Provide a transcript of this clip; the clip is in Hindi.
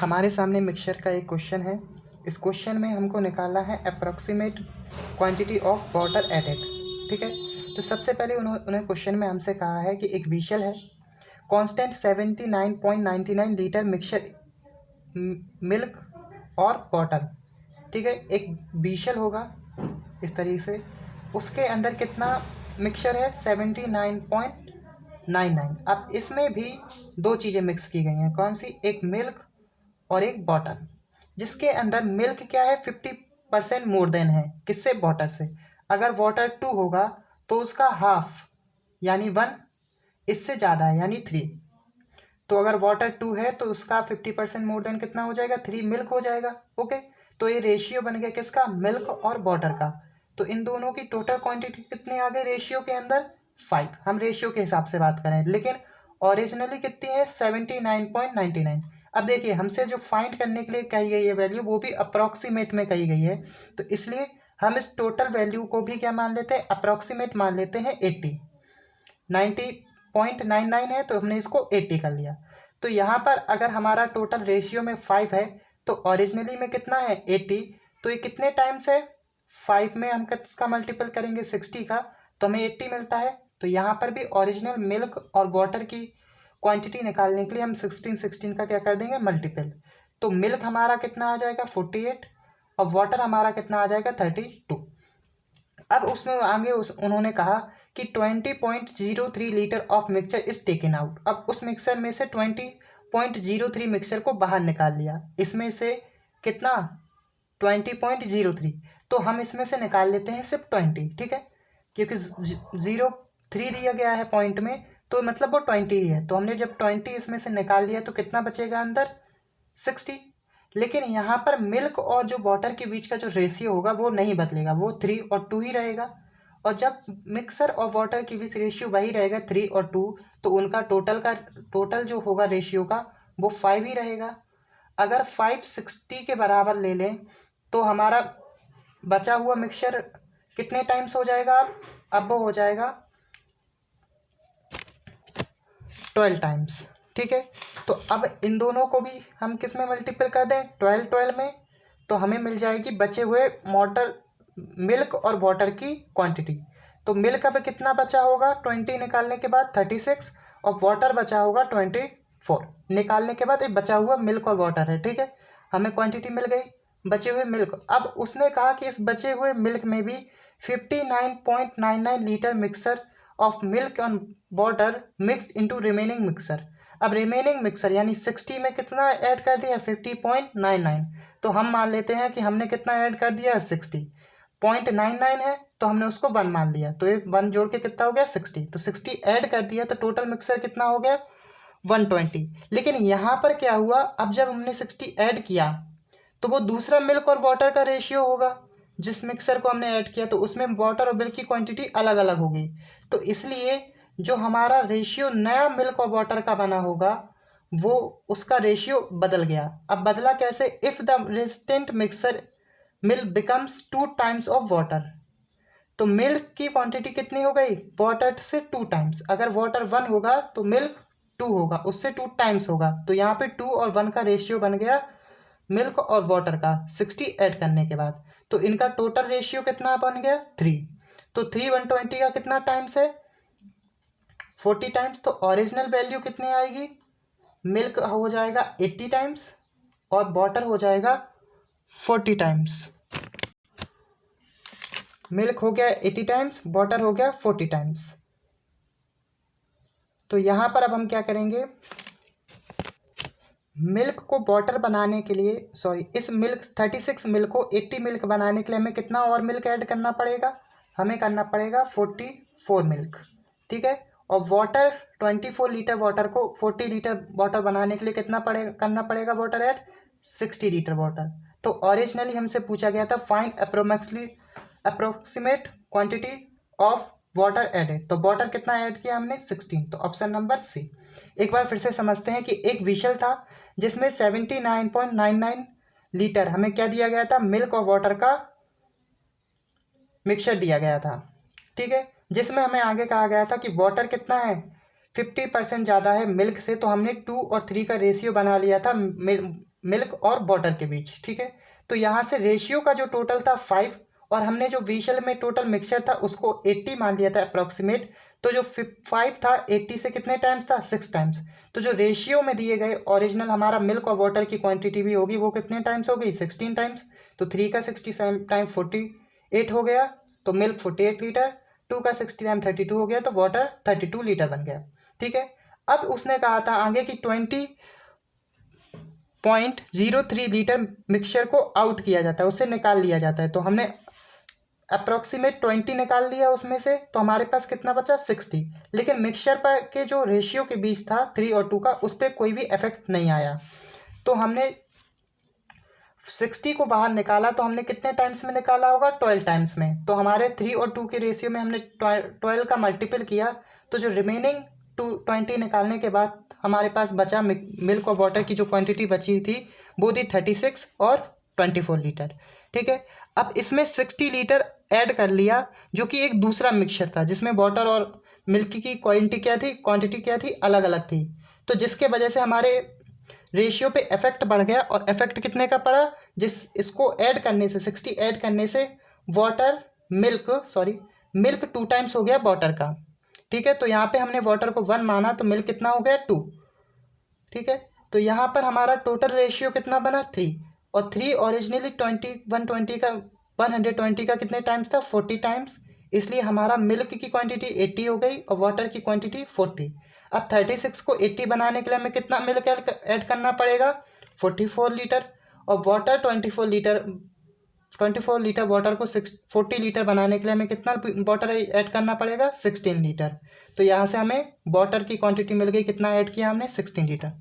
हमारे सामने मिक्सचर का एक क्वेश्चन है। इस क्वेश्चन में हमको निकालना है approximate quantity of water added. ठीक है, तो सबसे पहले उन्हें क्वेश्चन में हमसे कहा है कि एक विशल है, कांस्टेंट 79.99 लीटर मिक्सचर मिल्क और वाटर। ठीक है, एक विशल होगा इस तरीके से, उसके अंदर कितना मिक्सचर है 79.99। अब इसमें भी दो चीज़ें मिक्स की गई हैं, कौन सी, एक मिल्क और एक वाटर, जिसके अंदर मिल्क क्या है 50% मोर देन है, किससे, वाटर से। अगर वाटर 2 होगा तो उसका हाफ यानी 1 इससे ज़्यादा है यानी 3। तो अगर वाटर 2 है तो उसका 50% मोर देन कितना हो जाएगा, 3 मिल्क हो जाएगा। ओके, तो ये रेशियो बन गया किसका, मिल्क और वाटर का। तो इन दोनों की टोटल क्वांटिटी कितनी आ गई रेशियो के अंदर, 5। हम रेशियो के हिसाब से बात करें, लेकिन ओरिजिनली कितनी है 79.99। अब देखिए हमसे जो फाइंड करने के लिए कही गई है वैल्यू, वो भी अप्रॉक्सीमेट में कही गई है, तो इसलिए हम इस टोटल वैल्यू को भी क्या मान लेते हैं, अप्रॉक्सीमेट मान लेते हैं 80। 90.99 है तो हमने इसको 80 कर लिया। तो यहाँ पर अगर हमारा टोटल रेशियो में 5 है तो ओरिजिनली में कितना है 80, तो ये कितने टाइम्स है, 5 में हम किसका मल्टीपल करेंगे 60 का, तो हमें 80 मिलता है। तो यहाँ पर भी ओरिजिनल मिल्क और वाटर की क्वांटिटी निकालने के लिए हम 16 का क्या कर देंगे, मल्टीपल। तो मिल्क हमारा कितना आ जाएगा 48 और वाटर हमारा कितना आ जाएगा 32। अब उसमें आगे उन्होंने कहा कि 20.03 litre of mixture is taken out. अब उस मिक्सचर में से 20.03 मिक्सचर को बाहर निकाल लिया, इसमें से कितना 20.03, तो हम इसमें से निकाल लेते हैं सिर्फ 20। ठीक है, क्योंकि 0.3 दिया गया है पॉइंट में, तो मतलब वो 20 ही है। तो हमने जब 20 इसमें से निकाल लिया तो कितना बचेगा अंदर, 60। लेकिन यहाँ पर मिल्क और जो वाटर के बीच का जो रेशियो होगा वो नहीं बदलेगा, वो 3 और 2 ही रहेगा। और जब मिक्सर और वाटर के बीच रेशियो वही रहेगा 3 और 2, तो उनका टोटल जो होगा रेशियो का वो 5 ही रहेगा। अगर 560 के बराबर ले लें तो हमारा बचा हुआ मिक्सचर कितने टाइम्स हो जाएगा, अब वो हो जाएगा 12 टाइम्स। ठीक है, तो अब इन दोनों को भी हम किस में मल्टीपल कर दें, 12 में, तो हमें मिल जाएगी बचे हुए मिल्क और वाटर की क्वांटिटी। तो मिल्क अब कितना बचा होगा 20 निकालने के बाद 36, और वाटर बचा होगा 24 निकालने के बाद। एक बचा हुआ मिल्क और वाटर है। ठीक है, हमें क्वांटिटी मिल गई बचे हुए मिल्क। अब उसने कहा कि इस बचे हुए मिल्क में भी 59.99 litre mixer of milk and water mixed into remaining mixer. अब रिमेनिंग मिक्सर यानी 60 में कितना ऐड कर दिया 50.99, तो हम मान लेते हैं कि हमने कितना ऐड कर दिया 60.99 है, तो हमने उसको 1 मान लिया, तो एक 1 जोड़ के कितना हो गया 60, तो 60 ऐड कर दिया तो टोटल मिक्सर कितना हो गया 120। लेकिन यहाँ पर क्या हुआ, अब जब हमने 60 ऐड किया तो वो दूसरा मिल्क और वाटर का रेशियो होगा, जिस मिक्सर को हमने ऐड किया तो उसमें वाटर और मिल्क की क्वांटिटी अलग अलग होगी। तो इसलिए जो हमारा रेशियो नया मिल्क और वाटर का बना होगा वो उसका रेशियो बदल गया। अब बदला कैसे, if the resistant mixer milk becomes 2 times of water, तो मिल्क की क्वांटिटी कितनी हो गई, वाटर से 2 टाइम्स। अगर वाटर 1 होगा तो मिल्क 2 होगा, उससे 2 टाइम्स होगा, तो यहाँ पे 2 और 1 का रेशियो बन गया मिल्क और वाटर का 60 ऐड करने के बाद। तो इनका टोटल रेशियो कितना बन गया 3। तो 3 120 का कितना टाइम्स है 40 टाइम्स। तो ओरिजिनल वैल्यू कितनी आएगी, मिल्क हो जाएगा 80 टाइम्स और वाटर हो जाएगा 40 टाइम्स। मिल्क हो गया 80 टाइम्स, वाटर हो गया 40 टाइम्स। तो यहाँ पर अब हम क्या करेंगे, मिल्क को वाटर बनाने के लिए, सॉरी, इस मिल्क 36 मिल्क को 80 मिल्क बनाने के लिए हमें कितना और मिल्क ऐड करना पड़ेगा, हमें करना पड़ेगा 44 मिल्क। ठीक है, और वाटर 24 लीटर वाटर को 40 लीटर वाटर बनाने के लिए कितना करना पड़ेगा वाटर ऐड, 60 लीटर वाटर। तो ओरिजिनली हमसे पूछा गया था find approximate quantity of water added, तो वाटर कितना ऐड किया हमने 16, तो ऑप्शन नंबर सी। एक बार फिर से समझते हैं कि एक विशल था जिसमें 79.99 लीटर हमें क्या दिया गया था, मिल्क और वाटर का मिक्सचर दिया गया था। ठीक है, जिसमें हमें आगे कहा गया था कि वाटर कितना है 50% ज़्यादा है मिल्क से, तो हमने 2 और 3 का रेशियो बना लिया था मिल्क और वाटर के बीच, ठीक है। तो यहाँ से रेशियो का जो टोटल था 5, और हमने जो विशल में टोटल मिक्सचर था उसको 80 मान लिया था अप्रॉक्सीमेट। तो जो 5 था 80 से कितने टाइम्स था, 6 टाइम्स। तो जो रेशियो में दिए गए ओरिजिनल हमारा मिल्क और वाटर की क्वांटिटी भी होगी वो कितने टाइम्स होगी, 16 टाइम्स। तो 3 का 60 टाइम 48 हो गया, तो मिल्क 48 लीटर, 2 का 60 टाइम 32 हो गया, तो वाटर 32 लीटर बन गया, ठीक है। अब उसने कहा था आगे कि 20.03 लीटर मिक्सचर को आउट किया जाता है, उससे निकाल लिया जाता है। तो हमने अप्रॉक्सीमेट 20 निकाल लिया उसमें से, तो हमारे पास कितना बचा, 60। लेकिन मिक्सचर पर के जो रेशियो के बीच था 3 और 2 का, उस पर कोई भी इफेक्ट नहीं आया। तो हमने 60 को बाहर निकाला, तो हमने कितने टाइम्स में निकाला होगा, 12 टाइम्स में। तो हमारे 3 और 2 के रेशियो में हमने 12 का मल्टीपल किया, तो जो रिमेनिंग 20 निकालने के बाद हमारे पास बचा मिल्क और वाटर की जो क्वांटिटी बची थी वो थी 36 और 24 लीटर, ठीक है। अब इसमें 60 लीटर ऐड कर लिया, जो कि एक दूसरा मिक्सचर था जिसमें वाटर और मिल्क की क्वांटिटी क्या थी, अलग अलग थी। तो जिसके वजह से हमारे रेशियो पे इफेक्ट बढ़ गया, और इफेक्ट कितने का पड़ा, इसको ऐड करने से 60 ऐड करने से मिल्क 2 टाइम्स हो गया वाटर का, ठीक है। तो यहाँ पे हमने वाटर को 1 माना, तो मिल्क कितना हो गया 2, ठीक है। तो यहाँ पर हमारा टोटल रेशियो कितना बना, 3, और 3 ओरिजिनली 120 का कितने टाइम्स था, 40 टाइम्स। इसलिए हमारा मिल्क की क्वांटिटी 80 हो गई और वाटर की क्वांटिटी 40। अब 36 को 80 बनाने के लिए हमें कितना मिल्क ऐड करना पड़ेगा, 44 लीटर, और वाटर 24 लीटर वाटर को 40 लीटर बनाने के लिए हमें कितना वाटर ऐड करना पड़ेगा, 16 लीटर। तो यहाँ से हमें वाटर की क्वांटिटी मिल गई, कितना ऐड किया हमने, 16 लीटर।